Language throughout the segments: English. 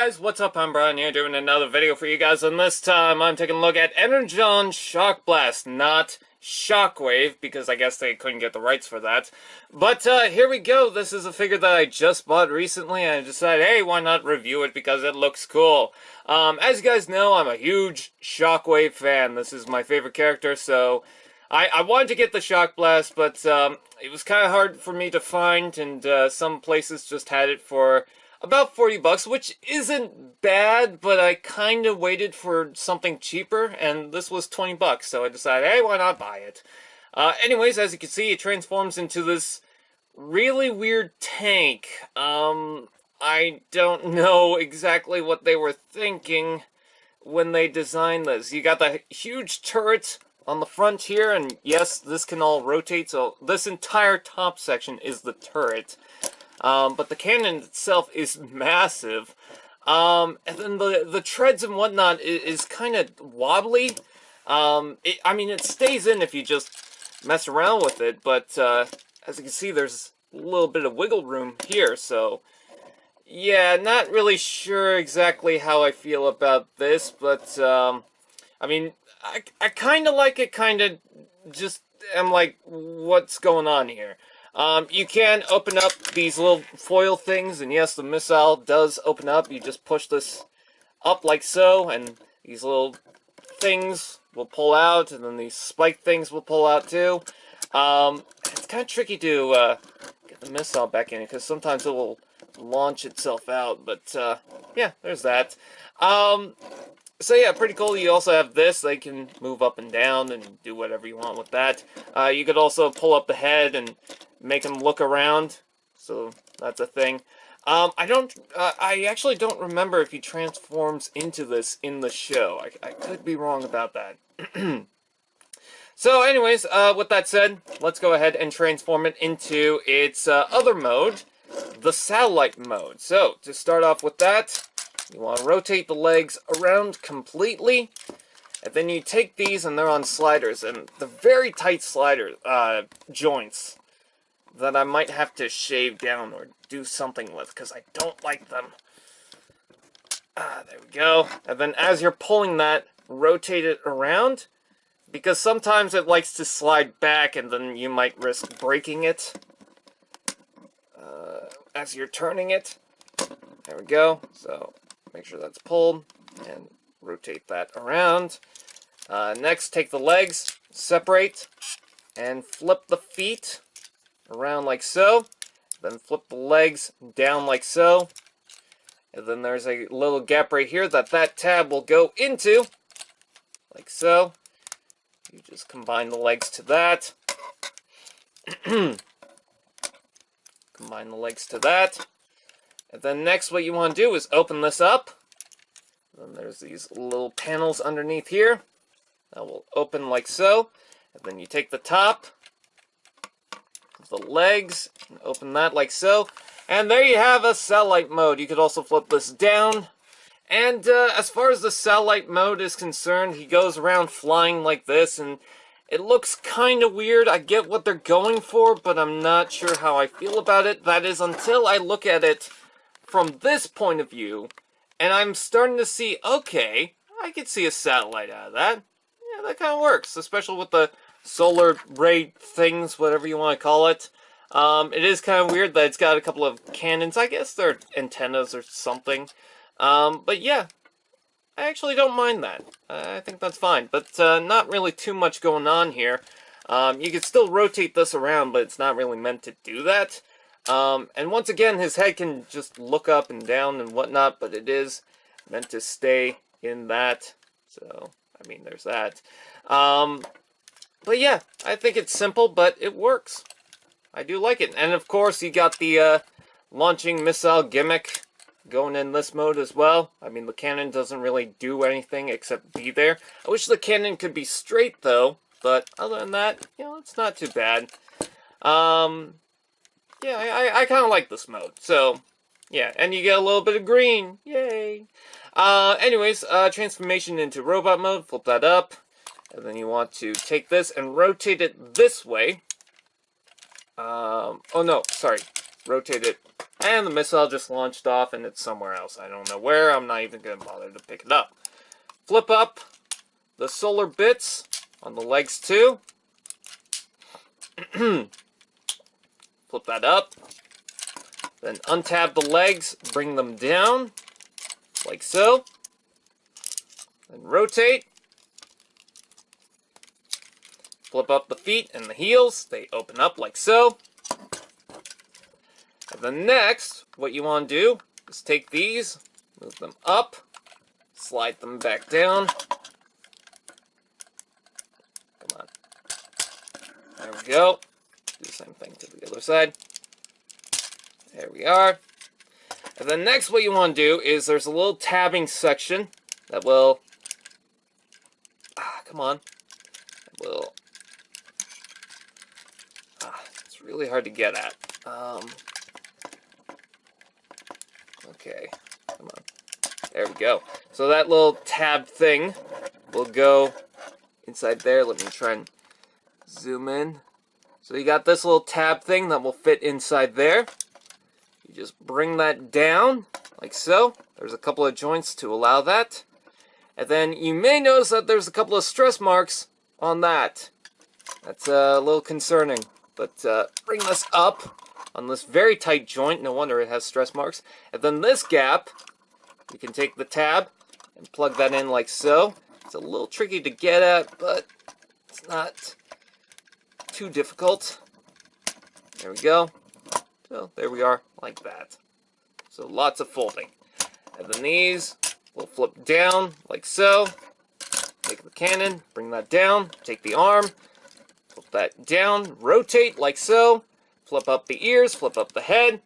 guys, what's up? I'm Brian here doing another video for you guys, and this time I'm taking a look at Energon Shockblast, not Shockwave, because I guess they couldn't get the rights for that. But here we go. This is a figure that I just bought recently, and I decided, hey, why not review it because it looks cool. As you guys know, I'm a huge Shockwave fan. This is my favorite character, so I wanted to get the Shockblast, but it was kind of hard for me to find, and some places just had it for about 40 bucks, which isn't bad, but I kind of waited for something cheaper, and this was 20 bucks, so I decided, hey, why not buy it? Anyways, as you can see, it transforms into this really weird tank. I don't know exactly what they were thinking when they designed this. You got the huge turret on the front here, and yes, this can all rotate, so this entire top section is the turret. But the cannon itself is massive. And then the treads and whatnot is kind of wobbly. I mean, it stays in if you just mess around with it, but as you can see, there's a little bit of wiggle room here, so yeah, not really sure exactly how I feel about this, but I mean, I kind of like it, kind of just am like, what's going on here? You can open up these little foil things, and yes, the missile does open up. You just push this up like so, and these little things will pull out, and then these spike things will pull out too. It's kind of tricky to get the missile back in it, because sometimes it will launch itself out, but yeah, there's that. So yeah, pretty cool. You also have this. They can move up and down and do whatever you want with that. You could also pull up the head and make them look around, so that's a thing. I actually don't remember if he transforms into this in the show. I could be wrong about that. So anyways, with that said, let's go ahead and transform it into its other mode, the satellite mode. So, to start off with that, you want to rotate the legs around completely, and then you take these, and they're on sliders, and the very tight slider joints that I might have to shave down or do something with, because I don't like them. There we go. And then as you're pulling that, rotate it around, because sometimes it likes to slide back, and then you might risk breaking it as you're turning it. There we go. So make sure that's pulled, and rotate that around. Next, take the legs, separate, and flip the feet around like so. Then flip the legs down like so. And then there's a little gap right here that tab will go into, like so. You just combine the legs to that. Combine the legs to that. And then next what you want to do is open this up. Then there's these little panels underneath here. That will open like so. And then you take the top of the legs and open that like so. And there you have a satellite mode. You could also flip this down. And as far as the satellite mode is concerned, he goes around flying like this, and it looks kind of weird. I get what they're going for, but I'm not sure how I feel about it. That is until I look at it from this point of view, and I'm starting to see, okay, I could see a satellite out of that. Yeah, that kind of works, especially with the solar ray things, whatever you want to call it. It is kind of weird that it's got a couple of cannons. I guess they're antennas or something. But yeah, I actually don't mind that. I think that's fine, but not really too much going on here. You can still rotate this around, but it's not really meant to do that. And once again, his head can just look up and down and whatnot, but it is meant to stay in that. So, I mean, there's that. But yeah, I think it's simple, but it works. I do like it. And of course, you got the launching missile gimmick going in this mode as well. I mean, the cannon doesn't really do anything except be there. I wish the cannon could be straight, though. But other than that, you know, it's not too bad. Yeah, I kind of like this mode. So, yeah, and you get a little bit of green. Yay! Anyways, transformation into robot mode. Flip that up. And then you want to take this and rotate it this way. Oh no, sorry. rotate it, and the missile just launched off and it's somewhere else. I don't know where. I'm not even going to bother to pick it up. Flip up the solar bits on the legs too. Flip that up. Then untab the legs, bring them down, like so. Then rotate. Flip up the feet and the heels. They open up like so. And then next, what you want to do is take these, move them up, slide them back down. Come on. There we go. Do the same thing to the other side. There we are. And then next what you want to do is there's a little tabbing section that will... come on. That will... it's really hard to get at. Okay. Come on. There we go. So that little tab thing will go inside there. Let me try and zoom in. So you got this little tab thing that will fit inside there. You just bring that down, like so. There's a couple of joints to allow that. And then you may notice that there's a couple of stress marks on that. That's a little concerning. But bring this up on this very tight joint. No wonder it has stress marks. And then this gap, you can take the tab and plug that in like so. It's a little tricky to get at, but it's not too difficult. There we go. So there we are, like that. So lots of folding. And then these will flip down, like so. Take the cannon, bring that down, take the arm, flip that down, rotate, like so. Flip up the ears, flip up the head.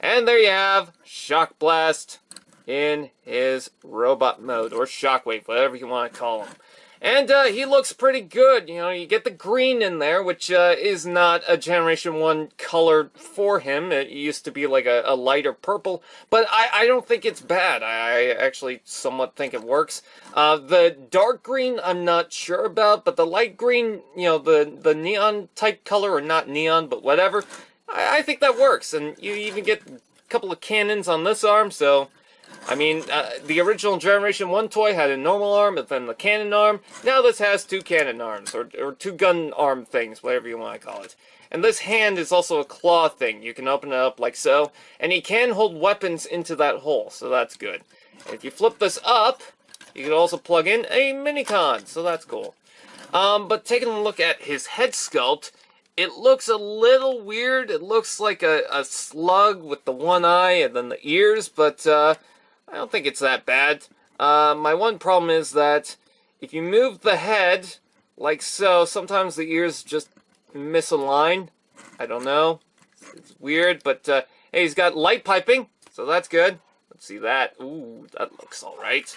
And there you have Shockblast in his robot mode, or Shockwave, whatever you want to call him. And he looks pretty good. You know, you get the green in there, which is not a Generation 1 color for him. It used to be like a lighter purple, but I don't think it's bad. I actually somewhat think it works. The dark green, I'm not sure about, but the light green, you know, the neon type color, or not neon, but whatever, I think that works. And you even get a couple of cannons on this arm, so... I mean, the original Generation 1 toy had a normal arm, and then the cannon arm. Now this has two cannon arms, or two gun arm things, whatever you want to call it. And this hand is also a claw thing. You can open it up like so, and he can hold weapons into that hole, so that's good. And if you flip this up, you can also plug in a Minicon, so that's cool. But taking a look at his head sculpt, it looks a little weird. It looks like a slug with the one eye and then the ears, but... I don't think it's that bad. My one problem is that if you move the head like so, sometimes the ears just misalign. I don't know. It's weird, but hey, he's got light piping, so that's good. Let's see that. Ooh, that looks alright.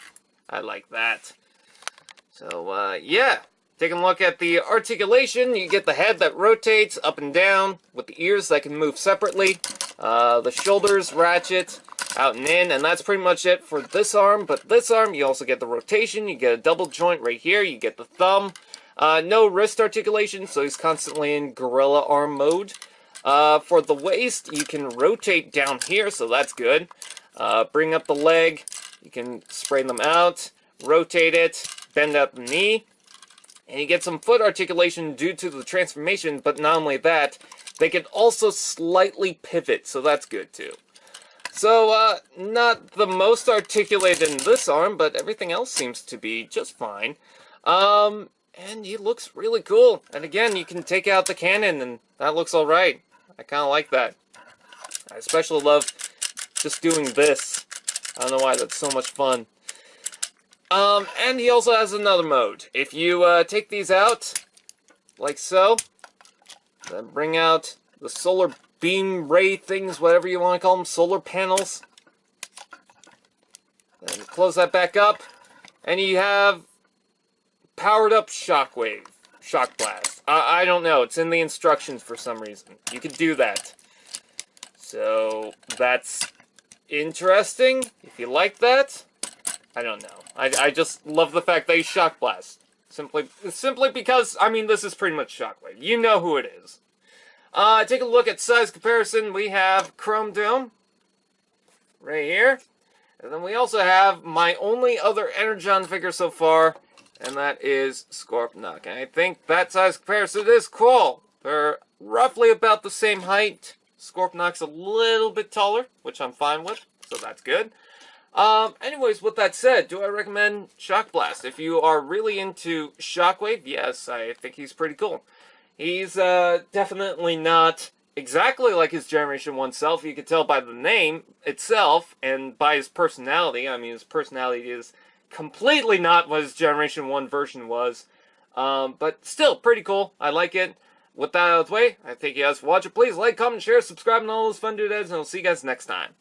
I like that. So, yeah. Taking a look at the articulation, you get the head that rotates up and down with the ears that can move separately. The shoulders ratchet out and in, and that's pretty much it for this arm. But this arm, you also get the rotation, you get a double joint right here, you get the thumb. No wrist articulation, so he's constantly in gorilla arm mode. For the waist, you can rotate down here, so that's good. Bring up the leg, you can spray them out, rotate it, bend out the knee. And you get some foot articulation due to the transformation, but not only that, they can also slightly pivot, so that's good too. So, not the most articulated in this arm, but everything else seems to be just fine. And he looks really cool. And again, you can take out the cannon, and that looks alright. I kind of like that. I especially love just doing this. I don't know why, that's so much fun. And he also has another mode. If you take these out, like so, then bring out the solar beam ray things, whatever you want to call them, solar panels. Then close that back up, and you have powered up Shockwave, Shockblast. I don't know, it's in the instructions for some reason. You could do that. So, that's interesting, if you like that. I don't know. I just love the fact that he's Shockblast. Simply because, I mean, this is pretty much Shockwave. You know who it is. Take a look at size comparison. We have Chrome Dome right here. And then we also have my only other Energon figure so far, and that is Scorponok. And I think that size comparison is cool. They're roughly about the same height. Scorponok's a little bit taller, which I'm fine with, so that's good. Anyways, with that said, do I recommend Shockblast? If you are really into Shockwave, yes, I think he's pretty cool. He's definitely not exactly like his Generation 1 self. You can tell by the name itself and by his personality. I mean, his personality is completely not what his Generation 1 version was. But still, pretty cool. I like it. With that out of the way, I thank you guys for watching. Please like, comment, share, subscribe, and all those fun doodads, and I'll see you guys next time.